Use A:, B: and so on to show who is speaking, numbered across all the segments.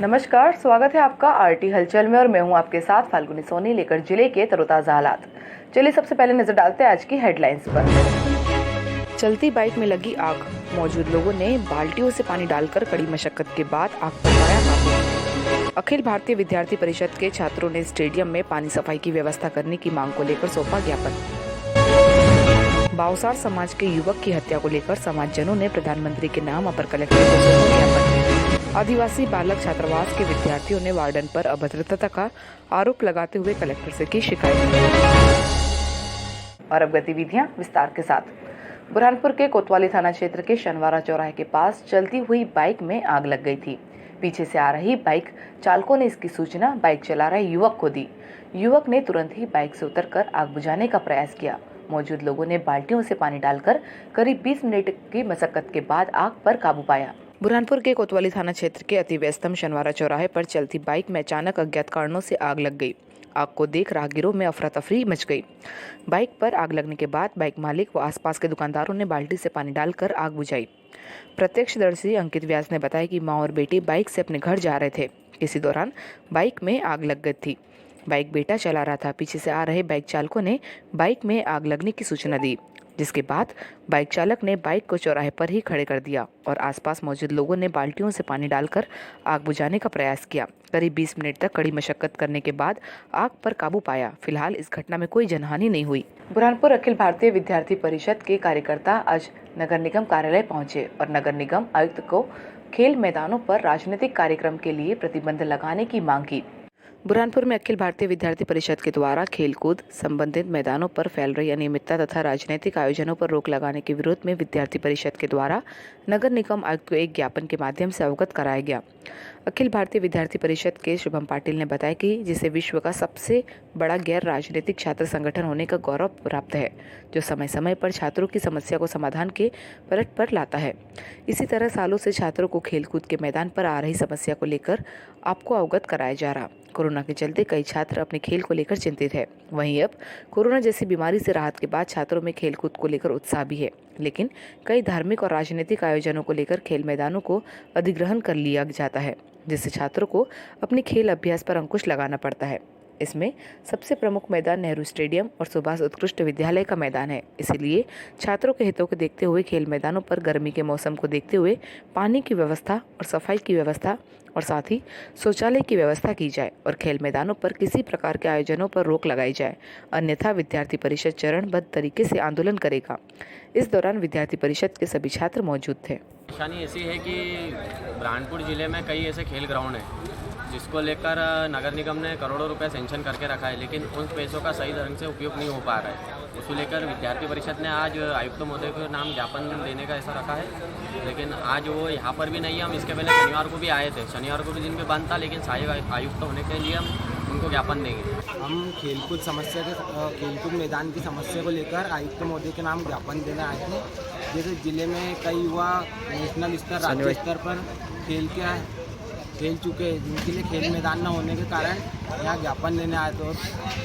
A: नमस्कार, स्वागत है आपका आरटी हलचल में और मैं हूं आपके साथ फाल्गुनी सोनी लेकर जिले के तरोताजा हालात। चलिए सबसे पहले नजर डालते हैं आज की हेडलाइंस पर। चलती बाइक में लगी आग, मौजूद लोगों ने बाल्टियों से पानी डालकर कड़ी मशक्कत के बाद आग पर पाया काबू। अखिल भारतीय विद्यार्थी परिषद के छात्रों ने स्टेडियम में पानी सफाई की व्यवस्था करने की मांग को लेकर सौंपा ज्ञापन। बावसार समाज के युवक की हत्या को लेकर समाजजनों ने प्रधानमंत्री के नाम अपर कलेक्टर को सौंपा ज्ञापन। आदिवासी बालक छात्रावास के विद्यार्थियों ने वार्डन पर अभद्रता का आरोप लगाते हुए कलेक्टर से की शिकायत। और अब गतिविधियां विस्तार के साथ। बुरहानपुर के कोतवाली थाना क्षेत्र के शनिवारा चौराहे के पास चलती हुई बाइक में आग लग गई थी। पीछे से आ रही बाइक चालकों ने इसकी सूचना बाइक चला रहे युवक को दी। युवक ने तुरंत ही बाइक से उतरकर आग बुझाने का प्रयास किया। मौजूद लोगों ने बाल्टियों से पानी डालकर करीब 20 मिनट की मशक्कत के बाद आग पर काबू पाया। बुरहानपुर के कोतवाली थाना क्षेत्र के अति व्यस्तम शनिवारा चौराहे पर चलती बाइक में अचानक अज्ञात कारणों से आग लग गई। आग को देख राहगीरों में अफरा तफरी मच गई। बाइक पर आग लगने के बाद बाइक मालिक व आसपास के दुकानदारों ने बाल्टी से पानी डालकर आग बुझाई। प्रत्यक्षदर्शी अंकित व्यास ने बताया कि मां और बेटी बाइक से अपने घर जा रहे थे। इसी दौरान बाइक में आग लग गई थी। बाइक बेटा चला रहा था। पीछे से आ रहे बाइक चालकों ने बाइक में आग लगने की सूचना दी, जिसके बाद बाइक चालक ने बाइक को चौराहे पर ही खड़े कर दिया और आसपास मौजूद लोगों ने बाल्टियों से पानी डालकर आग बुझाने का प्रयास किया। करीब 20 मिनट तक कड़ी मशक्कत करने के बाद आग पर काबू पाया। फिलहाल इस घटना में कोई जनहानि नहीं हुई। बुरहानपुर अखिल भारतीय विद्यार्थी परिषद के कार्यकर्ता आज नगर निगम कार्यालय पहुंचे और नगर निगम आयुक्त को खेल मैदानों पर राजनीतिक कार्यक्रम के लिए प्रतिबंध लगाने की मांग की। बुरहानपुर में अखिल भारतीय विद्यार्थी परिषद के द्वारा खेलकूद संबंधित मैदानों पर फैल रही अनियमितता तथा राजनीतिक आयोजनों पर रोक लगाने के विरोध में विद्यार्थी परिषद के द्वारा नगर निगम आयुक्त को एक ज्ञापन के माध्यम से अवगत कराया गया। अखिल भारतीय विद्यार्थी परिषद के शुभम पाटिल ने बताया कि जिसे विश्व का सबसे बड़ा गैर राजनीतिक छात्र संगठन होने का गौरव प्राप्त है, जो समय समय पर छात्रों की समस्या को समाधान के पलट पर लाता है। इसी तरह सालों से छात्रों को खेलकूद के मैदान पर आ रही समस्या को लेकर आपको अवगत कराया जा रहा। कोरोना के चलते कई छात्र अपने खेल को लेकर चिंतित है। वहीं अब कोरोना जैसी बीमारी से राहत के बाद छात्रों में खेलकूद को लेकर उत्साह भी है, लेकिन कई धार्मिक और राजनीतिक आयोजनों को लेकर खेल मैदानों को अधिग्रहण कर लिया जाता है, जिससे छात्रों को अपने खेल अभ्यास पर अंकुश लगाना पड़ता है। इसमें सबसे प्रमुख मैदान नेहरू स्टेडियम और सुभाष उत्कृष्ट विद्यालय का मैदान है। इसीलिए छात्रों के हितों को देखते हुए खेल मैदानों पर गर्मी के मौसम को देखते हुए पानी की व्यवस्था और सफाई की व्यवस्था और साथ ही शौचालय की व्यवस्था की जाए और खेल मैदानों पर किसी प्रकार के आयोजनों पर रोक लगाई जाए, अन्यथा विद्यार्थी परिषद चरणबद्ध तरीके से आंदोलन करेगा। इस दौरान विद्यार्थी परिषद के सभी छात्र मौजूद थे।
B: परेशानी ऐसी है कि बुरहानपुर जिले में कई ऐसे खेल ग्राउंड हैं जिसको लेकर नगर निगम ने करोड़ों रुपए सेंक्शन करके रखा है, लेकिन उन पैसों का सही ढंग से उपयोग नहीं हो पा रहा है। इसको लेकर विद्यार्थी परिषद ने आज आयुक्त महोदय को नाम ज्ञापन देने का ऐसा रखा है, लेकिन आज वो यहाँ पर भी नहीं है। हम इसके पहले शनिवार को भी आए थे, शनिवार को भी दिन में बंद था, लेकिन सहायक आयुक्त होने के लिए हम उनको ज्ञापन देंगे।
C: हम खेलकूद मैदान की समस्या को लेकर आयुक्त महोदय के नाम ज्ञापन देने आए थे। जैसे जिले में कई युवा नेशनल स्तर राज्य स्तर पर खेल चुके हैं, जिनके लिए खेल मैदान न होने के कारण यहाँ ज्ञापन देने आए थे।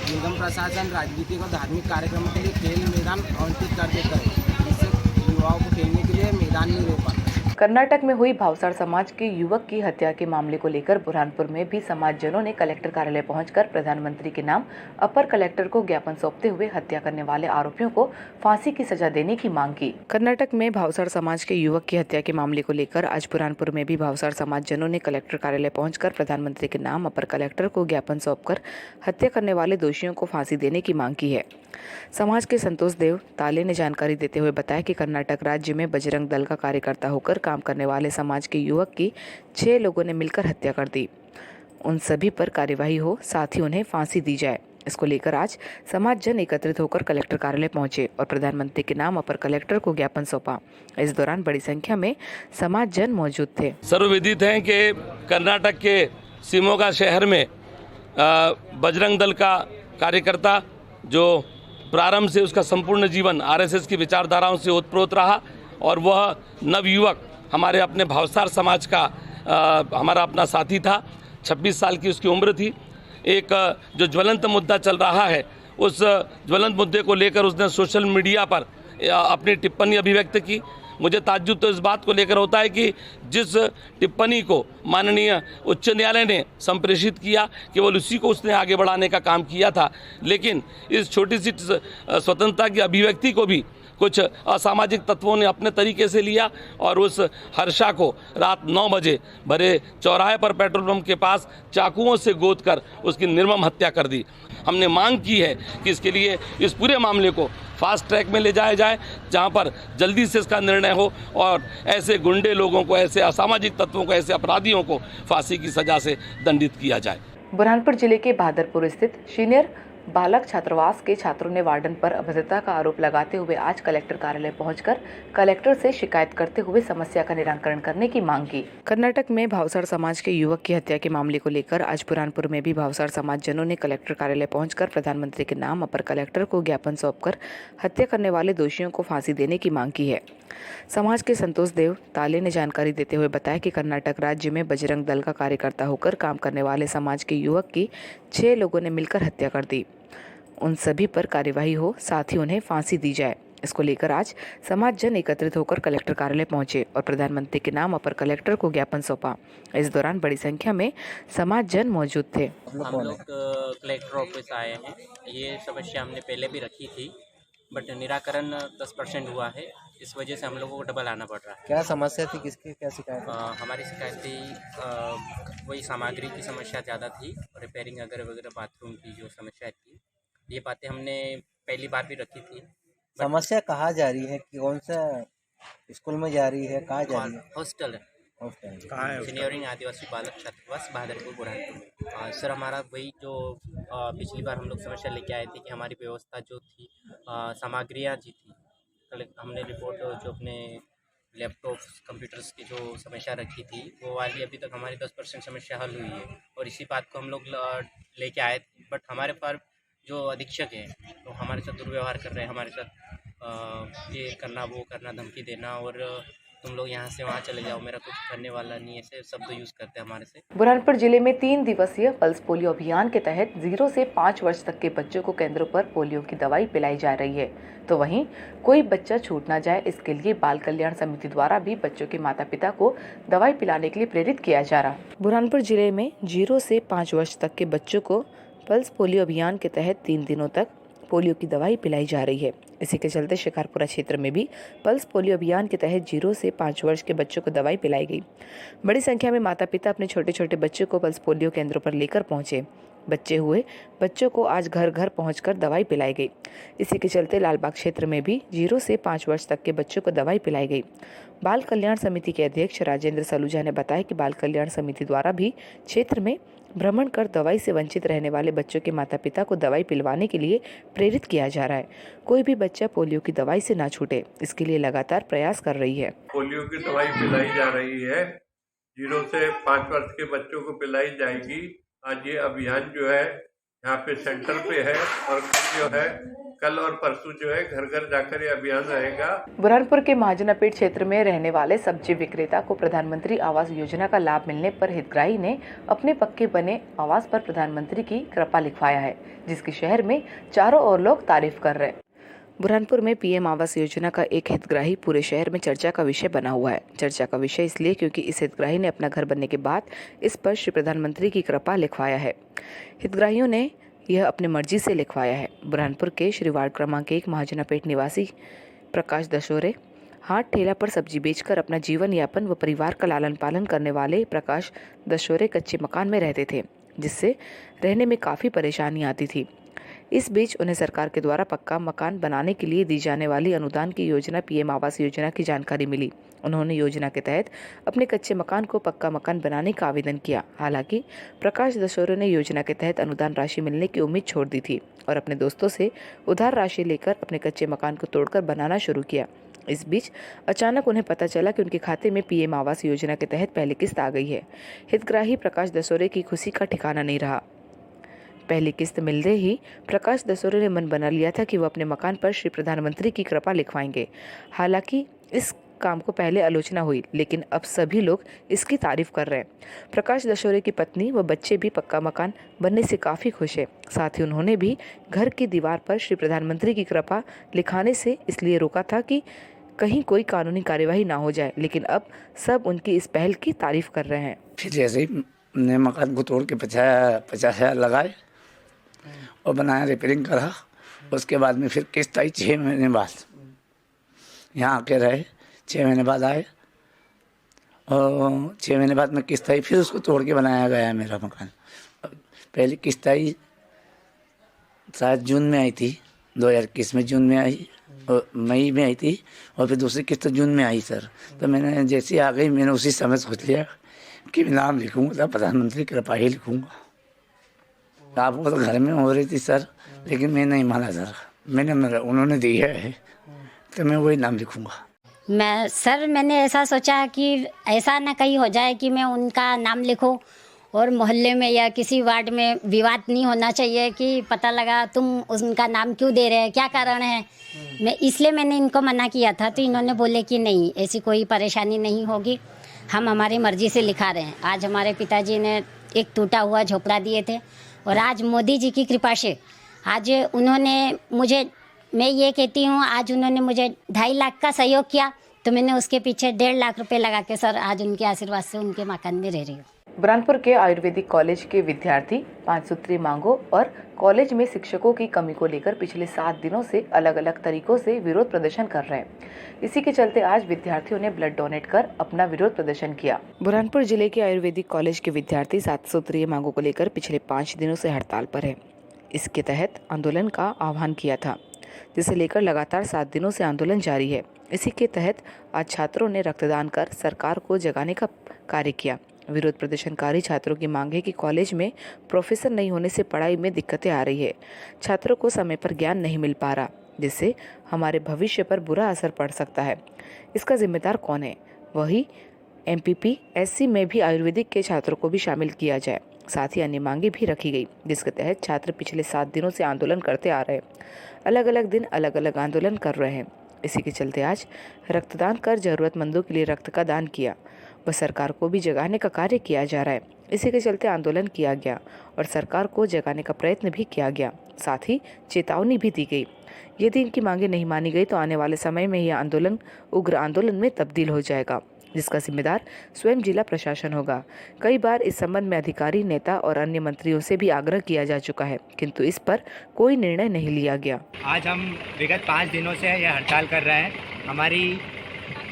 C: निगम प्रशासन राजनीतिक और धार्मिक कार्यक्रमों के लिए खेल मैदान आवंटित कर देता है, जिससे युवाओं को खेलने के लिए मैदान नहीं रह पाता।
A: कर्नाटक में हुई भावसार समाज के युवक की हत्या के मामले को लेकर बुरहानपुर में भी समाजजनों ने कलेक्टर कार्यालय पहुंचकर प्रधानमंत्री के नाम अपर कलेक्टर को ज्ञापन सौंपते हुए हत्या करने वाले आरोपियों को फांसी की सजा देने की मांग की। कर्नाटक में भावसार समाज के युवक की हत्या के मामले को लेकर आज बुरहानपुर में भी भावसार समाजजनों ने कलेक्टर कार्यालय पहुंचकर प्रधानमंत्री के नाम अपर कलेक्टर को ज्ञापन सौंपकर हत्या करने वाले दोषियों को फांसी देने की मांग की है। समाज के संतोष देव ताले ने जानकारी देते हुए बताया कि कर्नाटक राज्य में बजरंग दल का कार्यकर्ता होकर काम करने वाले समाज के युवक की 6 लोगों ने मिलकर हत्या कर दी। उन सभी पर कार्यवाही हो, साथ ही उन्हें फांसी दी जाए। इसको लेकर आज समाजजन एकत्रित होकर कलेक्टर कार्यालय पहुंचे और प्रधानमंत्री के नाम अपर कलेक्टर को ज्ञापन सौंपा। इस दौरान बड़ी संख्या में समाजजन मौजूद थे।
D: सर्वविदित है कि कर्नाटक के शिमोगा शहर में बजरंग दल का कार्यकर्ता जो प्रारंभ से उसका संपूर्ण जीवन आरएसएस की विचारधाराओं से ओतप्रोत रहा और वह नवयुवक हमारे अपने भावसार समाज का हमारा अपना साथी था। 26 साल की उसकी उम्र थी। एक जो ज्वलंत मुद्दा चल रहा है, उस ज्वलंत मुद्दे को लेकर उसने सोशल मीडिया पर अपनी टिप्पणी अभिव्यक्त की। मुझे ताज्जुब तो इस बात को लेकर होता है कि जिस टिप्पणी को माननीय उच्च न्यायालय ने संप्रेषित किया केवल उसी को उसने आगे बढ़ाने का काम किया था, लेकिन इस छोटी सी स्वतंत्रता की अभिव्यक्ति को भी कुछ असामाजिक तत्वों ने अपने तरीके से लिया और उस हर्षा को रात 9 बजे भरे चौराहे पर पेट्रोल पंप के पास चाकुओं से गोद कर उसकी निर्मम हत्या कर दी। हमने मांग की है कि इसके लिए इस पूरे मामले को फास्ट ट्रैक में ले जाया जाए, जहां पर जल्दी से इसका निर्णय हो और ऐसे गुंडे लोगों को, ऐसे असामाजिक तत्वों को, ऐसे अपराधियों को फांसी की सजा से दंडित किया जाए।
A: बुरहानपुर जिले के बहादुरपुर स्थित सीनियर बालक छात्रावास के छात्रों ने वार्डन पर अभद्रता का आरोप लगाते हुए आज कलेक्टर कार्यालय पहुंचकर कलेक्टर से शिकायत करते हुए समस्या का निराकरण करने की मांग की। कर्नाटक में भावसार समाज के युवक की हत्या के मामले को लेकर आज बुरहानपुर में भी भावसार समाज जनों ने कलेक्टर कार्यालय पहुंचकर प्रधानमंत्री के नाम अपर कलेक्टर को ज्ञापन सौंपकर हत्या करने वाले दोषियों को फांसी देने की मांग की है। समाज के संतोष देव ताले ने जानकारी देते हुए बताया कि कर्नाटक राज्य में बजरंग दल का कार्यकर्ता होकर काम करने वाले समाज के युवक की 6 लोगों ने मिलकर हत्या कर दी। उन सभी पर कार्यवाही हो, साथ ही उन्हें फांसी दी जाए। इसको लेकर आज समाज जन एकत्रित होकर कलेक्टर कार्यालय पहुंचे और प्रधानमंत्री के नाम अपर कलेक्टर को ज्ञापन सौंपा। इस दौरान बड़ी संख्या में समाज जन मौजूद थे।
E: हम लोग कलेक्टर ऑफिस आए हैं। ये समस्या हमने पहले भी रखी थी, बट निराकरण 10% हुआ है। इस वजह से हम लोगों को डबल आना पड़ रहा है।
F: क्या समस्या थी, किसकी क्या शिकायत?
E: हमारी शिकायत थी वही सामग्री की समस्या ज़्यादा थी, रिपेयरिंग वगैरह बाथरूम की जो समस्या थी, ये बातें हमने पहली बार भी रखी थी।
F: समस्या कहाँ जा रही है, कि कौन सा स्कूल में जा रही है, कहाँ जा रही है?
E: हॉस्टल है, सीनियर आदिवासी बालक छात्रावास बहादुरपुर बुरहानपुर। सर हमारा वही जो पिछली बार हम लोग समस्या लेके आए थे कि हमारी व्यवस्था जो थी, सामग्रियाँ जी थी, कल हमने रिपोर्ट जो अपने लैपटॉप कंप्यूटर्स की जो समस्या रखी थी वो वाली अभी तक हमारी 10% समस्या हल हुई है और इसी बात को हम लोग लेके आए थे। बट हमारे पास जो अधीक्षक हैं तो हमारे साथ दुर्व्यवहार कर रहे हैं, हमारे साथ ये करना वो करना, धमकी देना और तुम लोग यहाँ से वहाँ चले जाओ, मेरा कुछ करने वाला नहीं, ऐसे शब्द यूज़ करते हैं हमारे से।
A: बुरहानपुर जिले में 3 दिवसीय पल्स पोलियो अभियान के तहत 0 से 5 वर्ष तक के बच्चों को केंद्रों पर पोलियो की दवाई पिलाई जा रही है, तो वहीं कोई बच्चा छूट ना जाए इसके लिए बाल कल्याण समिति द्वारा भी बच्चों के माता पिता को दवाई पिलाने के लिए प्रेरित किया जा रहा। बुरहानपुर जिले में 0 से 5 वर्ष तक के बच्चों को पल्स पोलियो अभियान के तहत 3 दिनों तक पोलियो की दवाई पिलाई जा रही है। इसी के चलते शिकारपुरा क्षेत्र में भी पल्स पोलियो अभियान के तहत 0 से 5 वर्ष के बच्चों को दवाई पिलाई गई। बड़ी संख्या में माता पिता अपने छोटे छोटे बच्चों को पल्स पोलियो केंद्रों पर लेकर पहुंचे। बच्चे हुए बच्चों को आज घर घर पहुंचकर दवाई पिलाई गई। इसी के चलते लालबाग क्षेत्र में भी 0 से 5 वर्ष तक के बच्चों को दवाई पिलाई गई। बाल कल्याण समिति के अध्यक्ष राजेंद्र सलूजा ने बताया कि बाल कल्याण समिति द्वारा भी क्षेत्र में भ्रमण कर दवाई से वंचित रहने वाले बच्चों के माता पिता को दवाई पिलवाने के लिए प्रेरित किया जा रहा है। कोई भी बच्चा पोलियो की दवाई से ना छूटे, इसके लिए लगातार प्रयास कर रही है।
G: पोलियो की दवाई पिलाई जा रही है, 0 से 5 वर्ष के बच्चों को पिलाई जाएगी। आज ये अभियान जो है यहाँ पे सेंटर पे है और कल और परसों जो है घर घर जाकर ये अभियान रहेगा।
A: बुरहानपुर के महाजनापेट क्षेत्र में रहने वाले सब्जी विक्रेता को प्रधानमंत्री आवास योजना का लाभ मिलने पर हितग्राही ने अपने पक्के बने आवास पर प्रधानमंत्री की कृपा लिखवाया है, जिसकी शहर में चारों ओर लोग तारीफ कर रहे हैं। बुरहानपुर में पीएम आवास योजना का एक हितग्राही पूरे शहर में चर्चा का विषय बना हुआ है। चर्चा का विषय इसलिए क्योंकि इस हितग्राही ने अपना घर बनने के बाद इस पर श्री प्रधानमंत्री की कृपा लिखवाया है। हितग्राहियों ने यह अपनी मर्जी से लिखवाया है। बुरहानपुर के श्री वार्ड क्रमांक 1 महाजनापेट निवासी प्रकाश दशोरे हाथ ठेला पर सब्जी बेचकर अपना जीवन यापन व परिवार का लालन पालन करने वाले प्रकाश दशोरे कच्चे मकान में रहते थे, जिससे रहने में काफ़ी परेशानी आती थी। इस बीच उन्हें सरकार के द्वारा पक्का मकान बनाने के लिए दी जाने वाली अनुदान की योजना पीएम आवास योजना की जानकारी मिली। उन्होंने योजना के तहत अपने कच्चे मकान को पक्का मकान बनाने का आवेदन किया। हालांकि प्रकाश दशोरे ने योजना के तहत अनुदान राशि मिलने की उम्मीद छोड़ दी थी और अपने दोस्तों से उधार राशि लेकर अपने कच्चे मकान को तोड़कर बनाना शुरू किया। इस बीच अचानक उन्हें पता चला कि उनके खाते में पीएम आवास योजना के तहत पहली किस्त आ गई है। हितग्राही प्रकाश दशोरे की खुशी का ठिकाना नहीं रहा। पहली किस्त मिलते ही प्रकाश दशोरे ने मन बना लिया था कि वो अपने मकान पर श्री प्रधानमंत्री की कृपा लिखवाएंगे। हालांकि इस काम को पहले आलोचना हुई, लेकिन अब सभी लोग इसकी तारीफ कर रहे हैं। प्रकाश दशोरे की पत्नी व बच्चे भी पक्का मकान बनने से काफ़ी खुश है। साथ ही उन्होंने भी घर की दीवार पर श्री प्रधानमंत्री की कृपा लिखाने से इसलिए रोका था कि कहीं कोई कानूनी कार्यवाही ना हो जाए, लेकिन अब सब उनकी इस पहल की तारीफ कर रहे हैं।
H: फिर जैसे ही हमने मकान को तोड़ के 50,000 लगाए और बनाया, रिपेयरिंग करा, उसके बाद में फिर किस्त आई 6 महीने बाद। यहाँ आके रहे, 6 महीने बाद आए और 6 महीने बाद में किस्त आई, फिर उसको तोड़ के बनाया गया है मेरा मकान। पहली किस्त आई शायद जून में आई थी, 2021 में जून में आई और मई में आई थी, और फिर दूसरी किस्त जून में आई सर। तो मैंने जैसे आ गई, मैंने उसी समय सोच लिया कि नाम लिखूँगा, प्रधानमंत्री कृपा ही लिखूँगा। आपको तो घर में हो रही थी सर, लेकिन मैं नहीं माना सर, उन्होंने दी है तो मैं वही नाम लिखूँगा।
I: मैंने ऐसा सोचा कि ऐसा ना कहीं हो जाए कि मैं उनका नाम लिखूं और मोहल्ले में या किसी वार्ड में विवाद नहीं होना चाहिए कि पता लगा तुम उनका नाम क्यों दे रहे हैं, क्या कारण है। इसलिए मैंने इनको मना किया था, तो इन्होंने बोले कि नहीं, ऐसी कोई परेशानी नहीं होगी, हम हमारी मर्जी से लिखा रहे हैं। आज हमारे पिताजी ने एक टूटा हुआ झोपड़ा दिए थे और आज मोदी जी की कृपा से आज उन्होंने मुझे, मैं ये कहती हूँ, आज उन्होंने मुझे 2.5 लाख का सहयोग किया, तो मैंने उसके पीछे 1.5 लाख रुपए लगा के सर आज उनके आशीर्वाद से उनके मकान में रह रही हूँ।
A: बुरहानपुर के आयुर्वेदिक कॉलेज के विद्यार्थी 5 सूत्रीय मांगों और कॉलेज में शिक्षकों की कमी को लेकर पिछले 7 दिनों से अलग अलग तरीकों से विरोध प्रदर्शन कर रहे हैं। इसी के चलते आज विद्यार्थियों ने ब्लड डोनेट कर अपना विरोध प्रदर्शन किया। बुरहानपुर जिले के आयुर्वेदिक कॉलेज के विद्यार्थी 7 सूत्रीय मांगों को लेकर पिछले 5 दिनों से हड़ताल पर है। इसके तहत आंदोलन का आह्वान किया था, जिसे लेकर लगातार 7 दिनों से आंदोलन जारी है। इसी के तहत आज छात्रों ने रक्तदान कर सरकार को जगाने का कार्य किया। विरोध प्रदर्शनकारी छात्रों की मांग है कि कॉलेज में प्रोफेसर नहीं होने से पढ़ाई में दिक्कतें आ रही है। छात्रों को समय पर ज्ञान नहीं मिल पा रहा, जिससे हमारे भविष्य पर बुरा असर पड़ सकता है। इसका जिम्मेदार कौन है? वही MPPSC में भी आयुर्वेदिक के छात्रों को भी शामिल किया जाए। साथ ही अन्य मांगे भी रखी गई, जिसके तहत छात्र पिछले 7 दिनों से आंदोलन करते आ रहे हैं। अलग अलग दिन अलग अलग आंदोलन कर रहे हैं। इसी के चलते आज रक्तदान कर जरूरतमंदों के लिए रक्त का दान किया व सरकार को भी जगाने का कार्य किया जा रहा है। इसी के चलते आंदोलन किया गया और सरकार को जगाने का प्रयत्न भी किया गया। साथ ही चेतावनी भी दी गई, यदि इनकी मांगे नहीं मानी गई तो आने वाले समय में यह आंदोलन उग्र आंदोलन में तब्दील हो जाएगा, जिसका जिम्मेदार स्वयं जिला प्रशासन होगा। कई बार इस संबंध में अधिकारी, नेता और अन्य मंत्रियों से भी आग्रह किया जा चुका है, किंतु इस पर कोई निर्णय नहीं लिया गया।
J: आज हम विगत 5 दिनों से यह हड़ताल कर रहे हैं। हमारी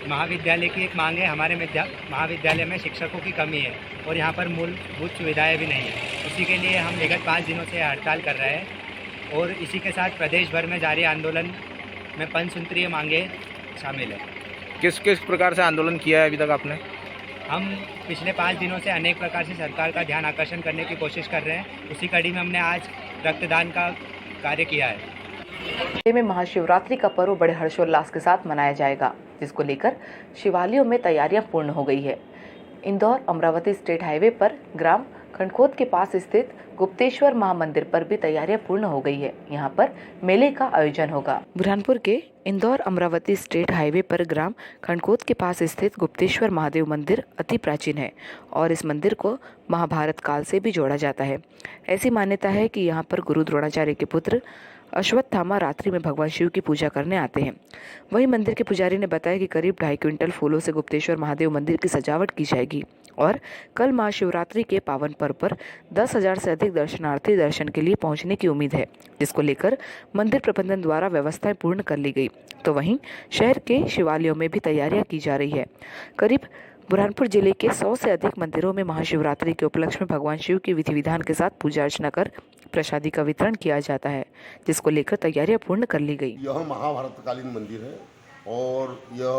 J: महाविद्यालय की एक मांग है, हमारे महाविद्यालय में शिक्षकों की कमी है और यहाँ पर मूलभूत सुविधाएं भी नहीं है। उसी के लिए हम विगत 5 दिनों से हड़ताल कर रहे हैं और इसी के साथ प्रदेश भर में जारी आंदोलन में पंचसूत्रीय मांगे शामिल है।
K: किस किस प्रकार से आंदोलन किया है अभी तक आपने?
J: हम पिछले 5 दिनों से अनेक प्रकार से सरकार का ध्यान आकर्षण करने की कोशिश कर रहे हैं। उसी कड़ी में हमने आज रक्तदान का कार्य किया है।
A: जिले में महाशिवरात्रि का पर्व बड़े हर्षोल्लास के साथ मनाया जाएगा, जिसको लेकर शिवालयों में तैयारियां पूर्ण हो गई है। इंदौर अमरावती स्टेट हाईवे पर ग्राम खंडखोद के पास स्थित गुप्तेश्वर महामंदिर पर भी तैयारियां पूर्ण हो गई है। यहां पर मेले का आयोजन होगा। बुरहानपुर के इंदौर अमरावती स्टेट हाईवे पर ग्राम खंडखोद के पास स्थित गुप्तेश्वर महादेव मंदिर अति प्राचीन है और इस मंदिर को महाभारत काल से भी जोड़ा जाता है। ऐसी मान्यता है कि यहाँ पर गुरु द्रोणाचार्य के पुत्र अश्वत्थामा रात्रि में भगवान शिव की पूजा करने आते हैं। वहीं मंदिर के पुजारी ने बताया कि करीब 2.5 क्विंटल फूलों से गुप्तेश्वर महादेव मंदिर की सजावट की जाएगी और कल महाशिवरात्रि के पावन पर्व पर 10,000 से अधिक दर्शनार्थी दर्शन के लिए पहुंचने की उम्मीद है, जिसको लेकर मंदिर प्रबंधन द्वारा व्यवस्थाएं पूर्ण कर ली गई। तो वहीं शहर के शिवालयों में भी तैयारियां की जा रही है। करीब बुरहानपुर जिले के 100 से अधिक मंदिरों में महाशिवरात्रि के उपलक्ष्य में भगवान शिव की विधि विधान के साथ पूजा अर्चना कर प्रसादी का वितरण किया जाता है, जिसको लेकर तैयारियां पूर्ण कर ली गई।
L: यह महाभारतकालीन मंदिर है और यह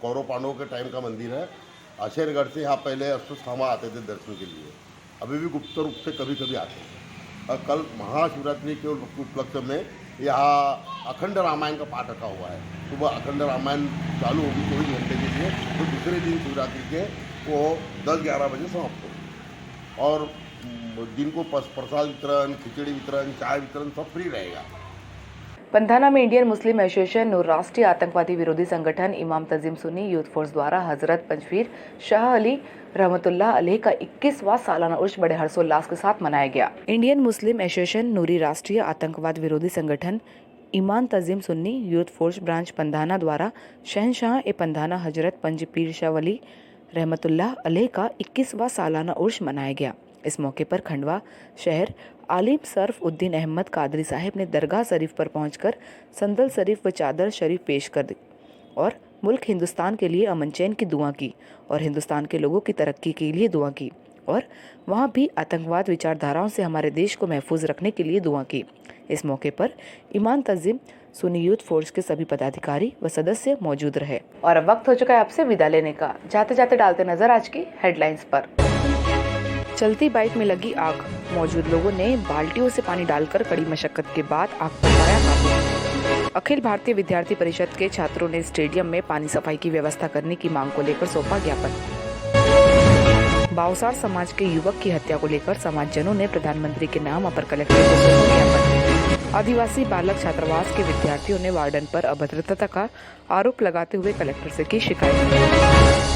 L: कौरव पांडवों के टाइम का मंदिर है। आशेरगढ़ से यहाँ पहले अश्वत्थामा आते थे दर्शन के लिए, अभी भी गुप्त रूप से कभी कभी आते हैं। और कल महाशिवरात्रि के उपलक्ष्य में यहाँ अखंड रामायण का पाठ रखा हुआ है। सुबह अखंड रामायण चालू होगी 24 घंटे के लिए, तो दूसरे दिन शिवरात्रि के वो 10-11 बजे समाप्त होगी और दिन को प्रसाद वितरण, खिचड़ी वितरण, चाय वितरण सब फ्री रहेगा।
A: पंधाना में इंडियन मुस्लिम एसोसिएशन नूर राष्ट्रीय आतंकवादी विरोधी संगठन इमाम तजीम सुन्नी यूथ फोर्स द्वारा हजरत पंजवीर शाह अली रहमतुल्लाह अलैह का 21वां सालाना उर्स बड़े हर्षोल्लास के साथ मनाया गया। इंडियन मुस्लिम एसोसिएशन नूरी राष्ट्रीय आतंकवाद विरोधी संगठन Iman Tanzeem Sunni youth force branch Pandhana द्वारा शहनशाह ए पंधाना हजरत पंज पीर शाह वली रहमतुल्लाह अलैह का 21वां सालाना उर्स मनाया गया। इस मौके पर खंडवा शहर आलिम सरफ उद्दीन अहमद कादरी साहिब ने दरगाह शरीफ पर पहुंचकर संदल शरीफ व चादर शरीफ पेश कर दी और मुल्क हिंदुस्तान के लिए अमन चैन की दुआ की और हिंदुस्तान के लोगों की तरक्की के लिए दुआ की और वहां भी आतंकवाद विचारधाराओं से हमारे देश को महफूज रखने के लिए दुआ की। इस मौके पर ईमान तज़ीम सुन्नी यूथ फोर्स के सभी पदाधिकारी व सदस्य मौजूद रहे। और अब वक्त हो चुका है आपसे विदा लेने का। जाते जाते डालते नजर आज की हेडलाइंस पर। चलती बाइक में लगी आग, मौजूद लोगों ने बाल्टियों से पानी डालकर कड़ी मशक्कत के बाद आग पर पाया काबू। अखिल भारतीय विद्यार्थी परिषद के छात्रों ने स्टेडियम में पानी सफाई की व्यवस्था करने की मांग को लेकर सौंपा ज्ञापन। बाउसार समाज के युवक की हत्या को लेकर समाजजनों ने प्रधानमंत्री के नाम अपर कलेक्टर को सौंपा ज्ञापन। आदिवासी बालक छात्रावास के विद्यार्थियों ने वार्डन पर अभद्रता का आरोप लगाते हुए कलेक्टर से की शिकायत।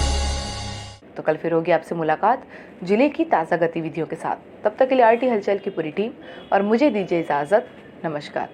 A: तो कल फिर होगी आपसे मुलाकात जिले की ताज़ा गतिविधियों के साथ। तब तक के लिए आरटी हलचल की पूरी टीम और मुझे दीजिए इजाजत। नमस्कार।